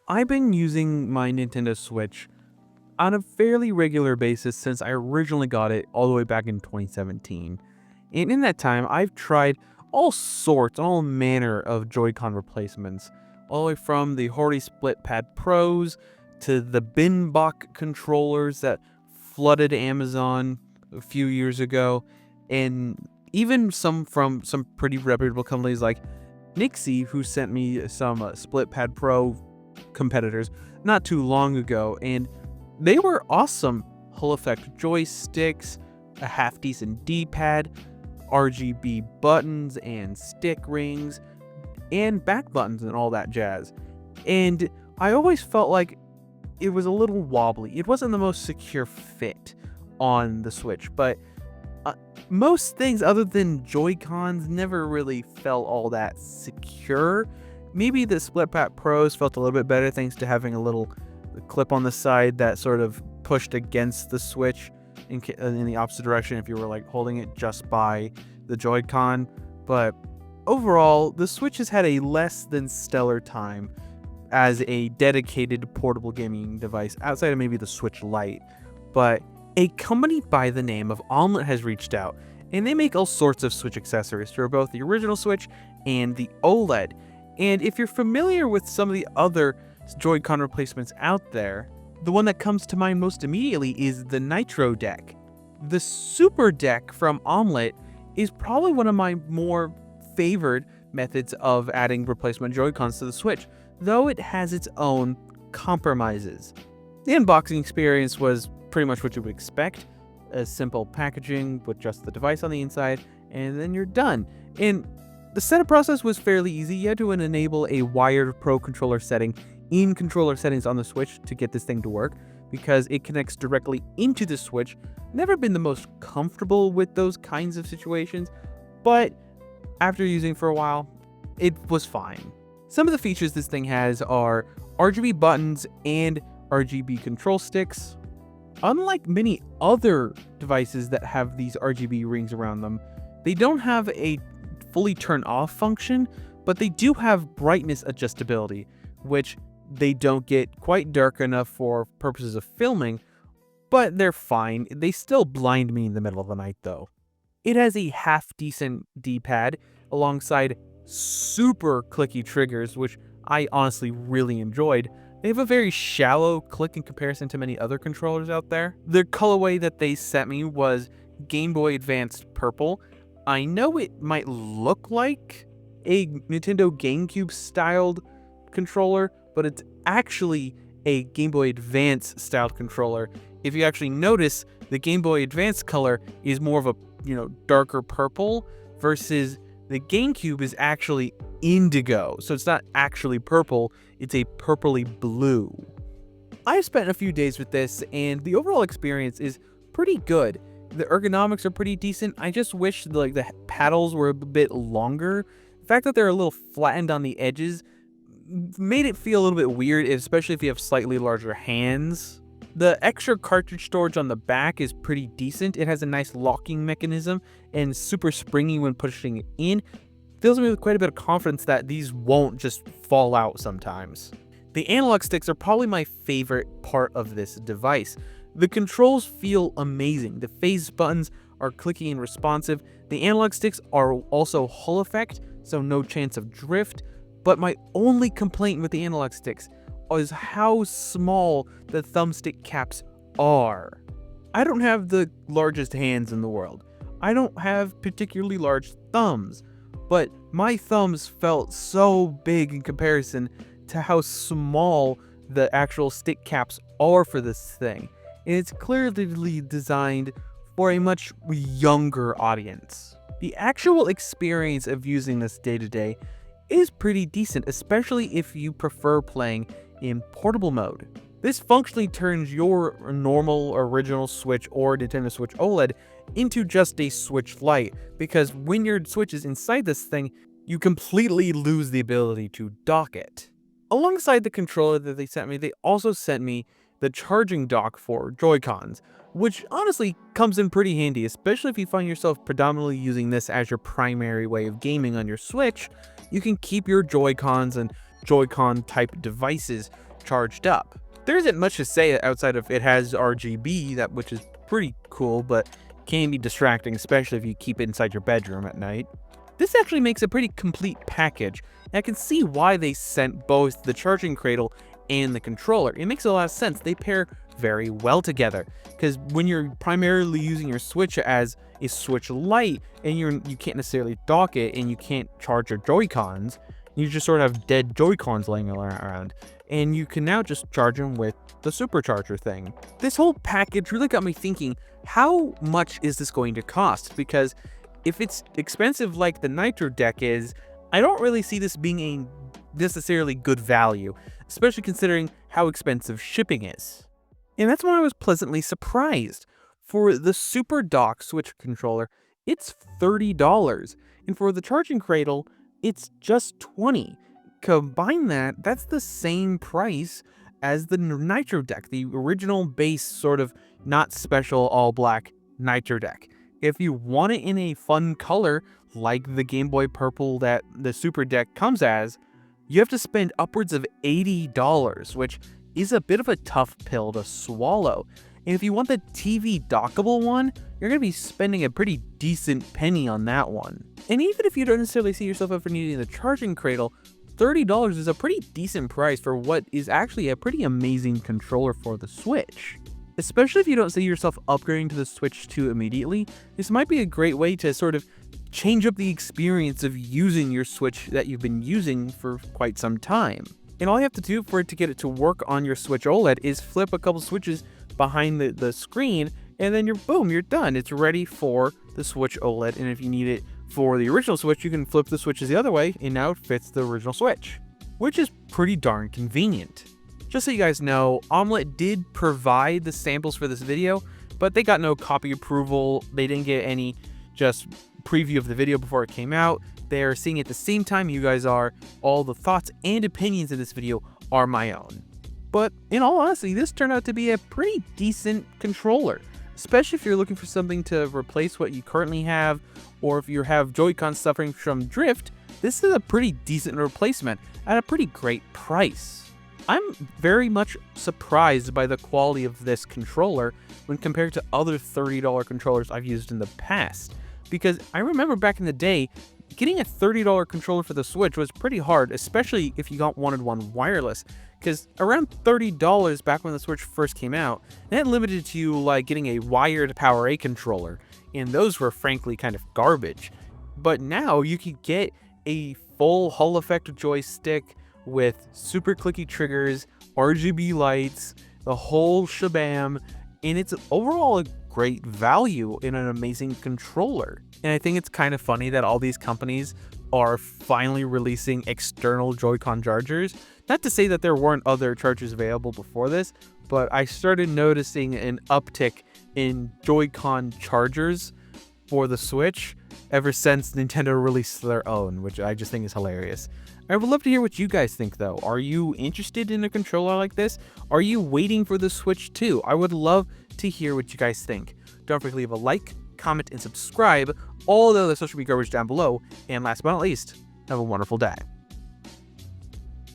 I've been using my Nintendo Switch on a fairly regular basis since I originally got it all the way back in 2017. And in that time, I've tried all manner of Joy-Con replacements, all the way from the Hori Split Pad Pros to the Binbok controllers that flooded Amazon a few years ago, and even some from some pretty reputable companies like Nixie, who sent me some Split Pad Pro competitors not too long ago, and they were awesome. Hull effect joysticks, a half decent D-pad, RGB buttons and stick rings, and back buttons and all that jazz. And I always felt like it was a little wobbly. It wasn't the most secure fit on the Switch, but most things other than Joy-Cons never really felt all that secure. Maybe the Split Pad Pros felt a little bit better thanks to having a little clip on the side that sort of pushed against the Switch in the opposite direction if you were like holding it just by the Joy-Con. But overall, the Switch has had a less than stellar time as a dedicated portable gaming device outside of maybe the Switch Lite. But a company by the name of Omelet has reached out, and they make all sorts of Switch accessories for both the original Switch and the OLED. And if you're familiar with some of the other Joy-Con replacements out there, the one that comes to mind most immediately is the Nitro deck. The Super deck from Omelet is probably one of my more favored methods of adding replacement Joy-Cons to the Switch, though it has its own compromises. The unboxing experience was pretty much what you would expect, a simple packaging with just the device on the inside, and then you're done. And the setup process was fairly easy. You had to enable a wired Pro controller setting in controller settings on the Switch to get this thing to work, because it connects directly into the Switch. Never been the most comfortable with those kinds of situations, but after using for a while, it was fine. Some of the features this thing has are RGB buttons and RGB control sticks. Unlike many other devices that have these RGB rings around them, they don't have a fully turn off function, but they do have brightness adjustability, which they don't get quite dark enough for purposes of filming, but they're fine. They still blind me in the middle of the night though. It has a half-decent D-pad alongside super clicky triggers, which I honestly really enjoyed. They have a very shallow click in comparison to many other controllers out there. The colorway that they sent me was Game Boy Advanced Purple. I know it might look like a Nintendo GameCube styled controller, but it's actually a Game Boy Advance styled controller. If you actually notice, the Game Boy Advance color is more of a, darker purple, versus the GameCube is actually indigo. So it's not actually purple, it's a purpley blue. I've spent a few days with this, and the overall experience is pretty good. The ergonomics are pretty decent. I just wish the paddles were a bit longer. The fact that they're a little flattened on the edges made it feel a little bit weird, especially if you have slightly larger hands. The extra cartridge storage on the back is pretty decent. It has a nice locking mechanism and super springy when pushing it in. Fills me with quite a bit of confidence that these won't just fall out sometimes. The analog sticks are probably my favorite part of this device. The controls feel amazing. The phase buttons are clicky and responsive. The analog sticks are also Hull effect, so no chance of drift. But my only complaint with the analog sticks is how small the thumbstick caps are. I don't have the largest hands in the world. I don't have particularly large thumbs, but my thumbs felt so big in comparison to how small the actual stick caps are for this thing. And it's clearly designed for a much younger audience. The actual experience of using this day to day is pretty decent, especially if you prefer playing in portable mode. This functionally turns your normal original Switch or Nintendo Switch OLED into just a Switch Lite, because when your Switch is inside this thing, you completely lose the ability to dock it. Alongside the controller that they sent me, they also sent me the charging dock for Joy-Cons, which honestly comes in pretty handy, especially if you find yourself predominantly using this as your primary way of gaming on your Switch. You can keep your Joy-Cons and Joy-Con type devices charged up. There isn't much to say outside of it has RGB, which is pretty cool, but can be distracting, especially if you keep it inside your bedroom at night. This actually makes a pretty complete package, and I can see why they sent both the charging cradle and the controller. It makes a lot of sense. They pair very well together, because when you're primarily using your Switch as a Switch Lite and you can't necessarily dock it and you can't charge your Joy-Cons, you just sort of have dead Joy-Cons laying around, and you can now just charge them with the supercharger thing. This whole package really got me thinking, how much is this going to cost? Because if it's expensive like the Nitro deck is, I don't really see this being a necessarily good value, especially considering how expensive shipping is. And that's when I was pleasantly surprised. For the Super Dock Switch controller, it's $30, and for the charging cradle, it's just $20. Combine that, that's the same price as the Nitro deck, the original base sort of not special all black Nitro deck. If you want it in a fun color like the Game Boy Purple that the Super deck comes as, you have to spend upwards of $80, which is a bit of a tough pill to swallow. And if you want the TV dockable one, you're going to be spending a pretty decent penny on that one. And even if you don't necessarily see yourself ever needing the charging cradle, $30 is a pretty decent price for what is actually a pretty amazing controller for the Switch. Especially if you don't see yourself upgrading to the Switch 2 immediately, this might be a great way to sort of change up the experience of using your Switch that you've been using for quite some time. And all you have to do for it to get it to work on your Switch OLED is flip a couple switches behind the screen, and then you're done. It's ready for the Switch OLED, and if you need it for the original Switch, you can flip the switches the other way, and now it fits the original Switch, which is pretty darn convenient. Just so you guys know, Omelet did provide the samples for this video, but they got no copy approval. They didn't get any just preview of the video before it came out. They're seeing it at the same time you guys are. All the thoughts and opinions in this video are my own. But in all honesty, this turned out to be a pretty decent controller, especially if you're looking for something to replace what you currently have, or if you have Joy-Con suffering from drift. This is a pretty decent replacement at a pretty great price. I'm very much surprised by the quality of this controller when compared to other $30 controllers I've used in the past, because I remember back in the day, getting a $30 controller for the Switch was pretty hard, especially if you wanted one wireless, because around $30 back when the Switch first came out, that limited to you like getting a wired Power A controller, and those were frankly kind of garbage. But now you could get a full Hall effect joystick with super clicky triggers, RGB lights, the whole shabam, and it's overall a great value in an amazing controller. And I think it's kind of funny that all these companies are finally releasing external Joy-Con chargers. Not to say that there weren't other chargers available before this, but I started noticing an uptick in Joy-Con chargers for the Switch ever since Nintendo released their own, which I just think is hilarious. I would love to hear what you guys think though. Are you interested in a controller like this? Are you waiting for the Switch 2? I would love to hear what you guys think. Don't forget to leave a like, comment, and subscribe. All the other social media garbage down below. And last but not least, have a wonderful day.